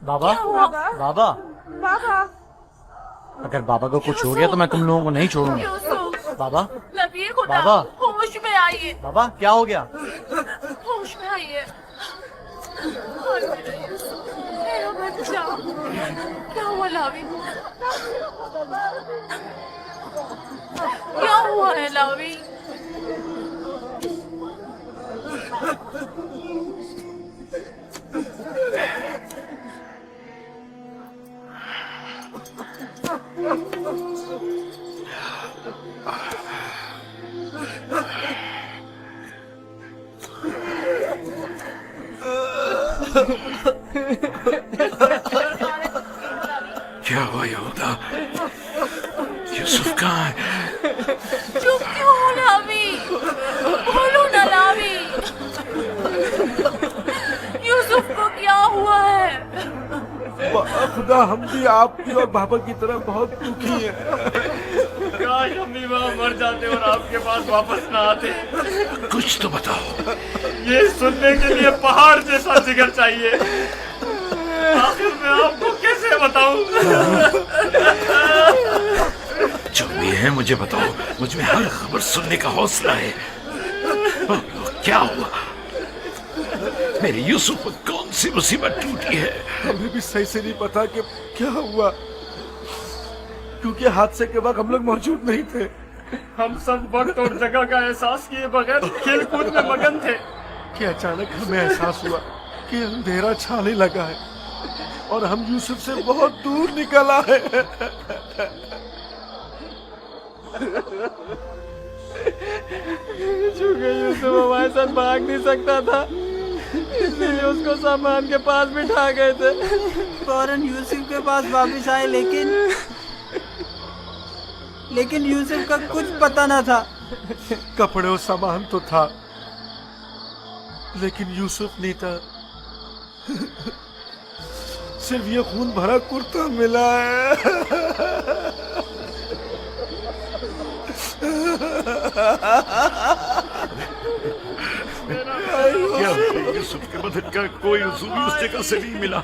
बाबा बाबा बाबा अगर बाबा को कुछ हो गया तो मैं तुम लोगों को नहीं छोड़ूंगा। यूसुफ, बाबा नबी खुदा, बाबा। होश में आइए, बाबा क्या हो गया? होश में आइए। मेरा बच्चा, क्या हुआ लावी? क्या हुआ है लावी? क्या हुआ यहूदा? यूसुफ कहाँ है? चुप क्यों हो लावी? बोलो ना लावी। यूसुफ को क्या हुआ है? खुदा, हम भी आपकी और बाबा की तरह बहुत दुखी हैं। काश हम भी वहाँ मर जाते और आपके पास वापस ना आते। कुछ तो बताओ। ये सुनने के लिए पहाड़ जैसा जिगर चाहिए। आखिर मैं आपको कैसे बताऊं? जो भी है मुझे बताओ। मुझ में हर खबर सुनने का हौसला है। बोलो, क्या हुआ? मेरे यूसुफ पर कौन सी मुसीबत टूटी है? हमें भी सही से नहीं पता कि क्या हुआ, क्योंकि हादसे के वक्त हम लोग मौजूद नहीं थे। हम सब वक्त और जगह का एहसास किए बगैर खेल कूद में मगन थे कि अचानक हमें एहसास हुआ कि अंधेरा छाने लगा है और हम यूसुफ से बहुत दूर निकल आए। चूंकि यूसुफ हमारे साथ भाग नहीं सकता था, इसलिए उसको सामान के पास बिठा गए थे। फौरन यूसुफ के पास वापस आए, लेकिन यूसुफ का कुछ पता न था। कपड़े और सामान तो था, लेकिन यूसुफ नहीं था। सिर्फ ये खून भरा कुर्ता मिला है। क्या यूसुफ के बदन का कोई उसूल उस जगह से नहीं मिला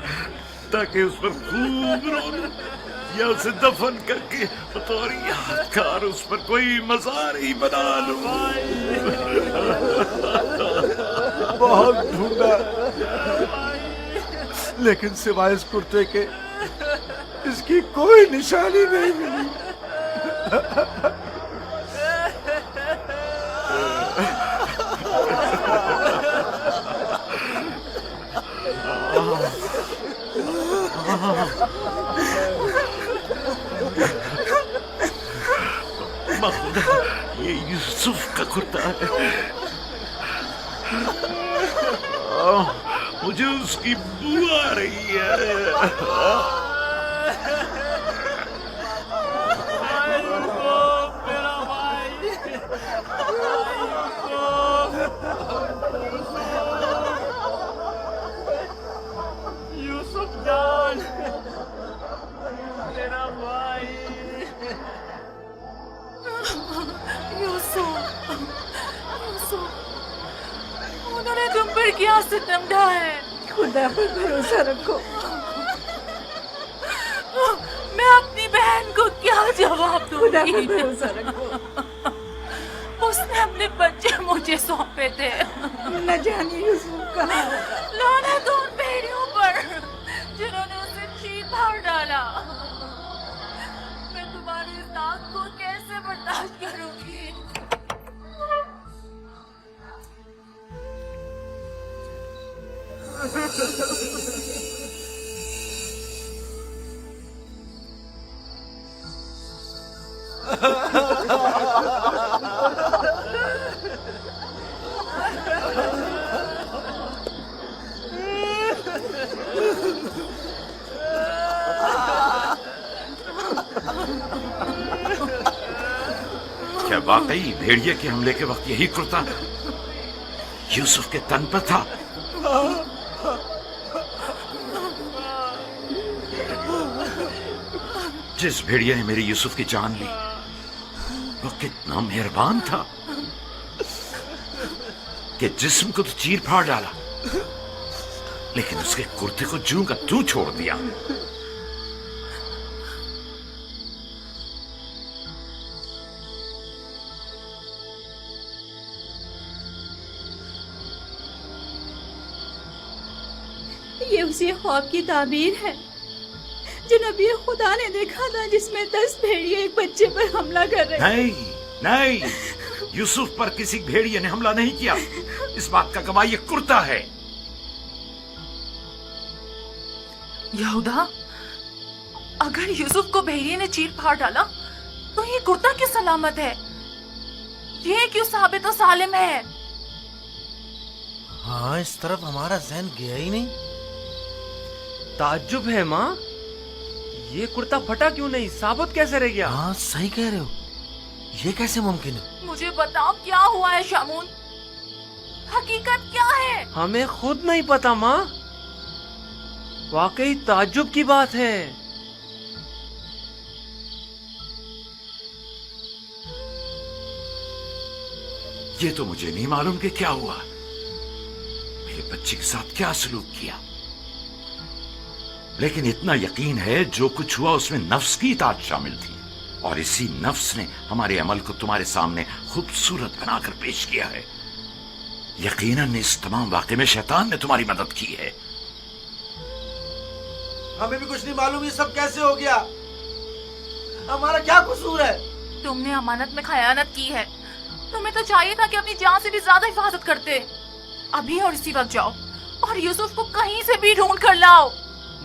ताकि उस पर खूब रोना या उसे दफन करके बतौर यादगार उस पर कोई मजार ही बना लूं। बहुत ढूंढा, लेकिन सिवाय इस कुर्ते के इसकी कोई निशानी नहीं मिली। खुदा, ये यूसुफ का कुर्ता है। मुझे उसकी बू आ रही है। यूसुफ जान, मेरा भाई। यूसुफ, उन्होंने तुम पर क्या सितम ढाया है? खुदा पर भरोसा रखो। मैं अपनी बहन को क्या जवाब खुदा पर दूंगी? भरोसा रखो। उसने अपने बच्चे मुझे सौंपे थे। न जाने यूसुफ कहाँ होगा। लानत उन भेड़ियों पर जिन्होंने उसे चीर फाड़ डाला। मैं तुम्हारी इस आग को कैसे बर्दाश्त करूंगी? क्या वाकई भेड़िए के हमले के वक्त यही कुर्ता यूसुफ के तन पर था? जिस भेड़िए ने मेरे यूसुफ की जान ली वो कितना मेहरबान था कि जिस्म को तो चीर फाड़ डाला लेकिन उसके कुर्ते को जूं का तू छोड़ दिया। ये उसी ख्वाब की ताबीर है जो नबी खुदा ने देखा था, जिसमें 10 भेड़िए एक बच्चे पर हमला कर रहे। नहीं नहीं, यूसुफ पर किसी भेड़िए ने हमला नहीं किया। इस बात का गवाह ये कुर्ता है। यहूदा, अगर यूसुफ को भेड़िए ने चीर फाड़ डाला तो ये कुर्ता क्यों सलामत है? ये क्यों साबित और सालिम है? हाँ, इस तरफ हमारा जहन गया ही नहीं। ताज्जुब है माँ, ये कुर्ता फटा क्यों नहीं, साबुत कैसे रह गया? हाँ, सही कह रहे हो, ये कैसे मुमकिन है? मुझे बताओ क्या हुआ है शामून, हकीकत क्या है? हमें खुद नहीं पता माँ, वाकई ताज्जुब की बात है। ये तो मुझे नहीं मालूम कि क्या हुआ, मेरे बच्चे के साथ क्या सलूक किया। लेकिन इतना यकीन है जो कुछ हुआ उसमें नफ्स की इताअत शामिल थी, और इसी नफ्स ने हमारे अमल को तुम्हारे सामने खूबसूरत बनाकर पेश किया है। यकीनन इस तमाम वाक़े में शैतान ने तुम्हारी मदद की है। हमें भी कुछ नहीं मालूम ये सब कैसे हो गया, हमारा क्या कसूर है? तुमने अमानत में खयानत की है। तुम्हें तो चाहिए था कि अपनी जान से भी ज्यादा हिफाजत करते। अभी और इसी वक्त जाओ और यूसुफ को कहीं से भी ढूंढ कर लाओ।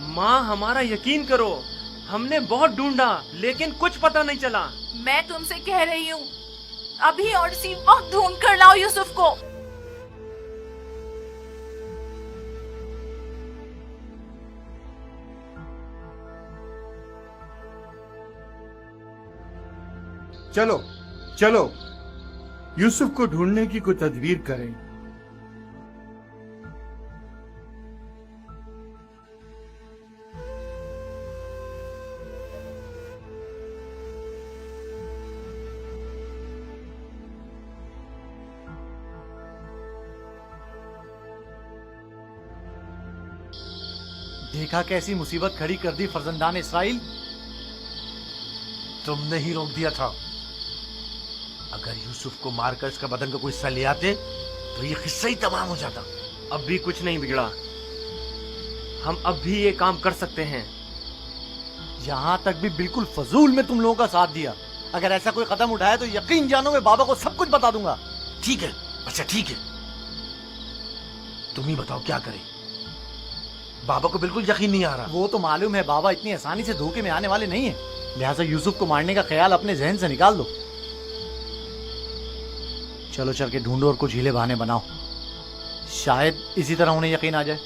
माँ, हमारा यकीन करो, हमने बहुत ढूंढा लेकिन कुछ पता नहीं चला। मैं तुमसे कह रही हूँ, अभी और इसी वक्त ढूंढ कर लाओ यूसुफ को। चलो चलो, यूसुफ को ढूंढने की कोई तदबीर करें। देखा कैसी मुसीबत खड़ी कर दी फर्जंदान इसराइल। तुमने ही रोक दिया था। अगर यूसुफ को मारकर इसका बदन का कोई हिस्सा ले आते तो ये किस्सा ही तमाम हो जाता। अब भी कुछ नहीं बिगड़ा, हम अब भी ये काम कर सकते हैं। यहां तक भी बिल्कुल फजूल में तुम लोगों का साथ दिया। अगर ऐसा कोई कदम उठाया तो यकीन जानो मैं बाबा को सब कुछ बता दूंगा। ठीक है, अच्छा ठीक है, तुम ही बताओ क्या करें। बाबा को बिल्कुल यकीन नहीं आ रहा। वो तो मालूम है बाबा इतनी आसानी से धोखे में आने वाले नहीं है, लिहाजा यूसुफ को मारने का ख्याल अपने जहन से निकाल दो। चलो चल के ढूंढो और कुछ हीले बहाने बनाओ, शायद इसी तरह उन्हें यकीन आ जाए।